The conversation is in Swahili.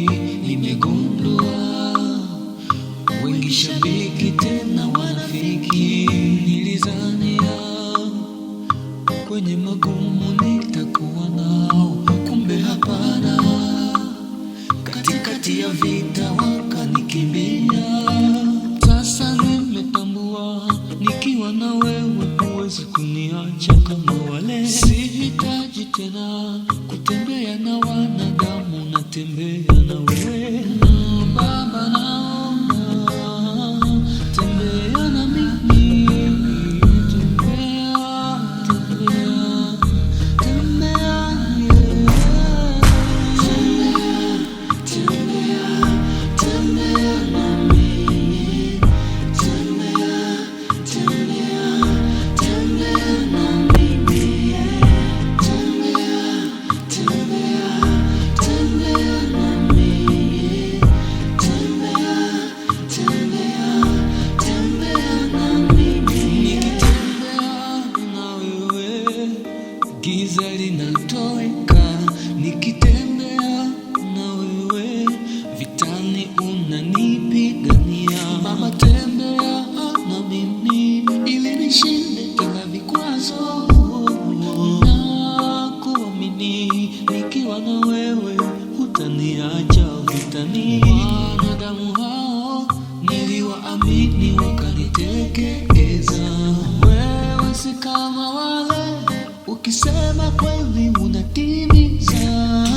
kweli nimegundua, wengi shabiki tena wanafiki. Nilizania kwenye magumu nitakuwa nao, kumbe hapana. Katikati ya vita wakanikimbia. Sasa nimetambua, nikiwa na wewe huwezi kuniacha kama wale. Sihitaji tena kutembea na wanadamu, natembea na wewe. Baba, naomba tembea na mimi, tembea, tembea, tembea, tembea, tembea na mimi, tembea, tembea, tembea na mimi, tembea, tembea, tembea na mimi, tembea, tembea, tembea na mimi. Nikitembea na wewe giza linatoweka, nikitembea na wewe vitani unanipigania. Baba, tembea na mimi ili nishinde kila vikwazo. Nakuamini, nikiwa na wewe hutaniacha vitani. Wanadamu hao niliwaamini wakaniteketeza. Wewe si kama wale, ukisema kweli unatimiza.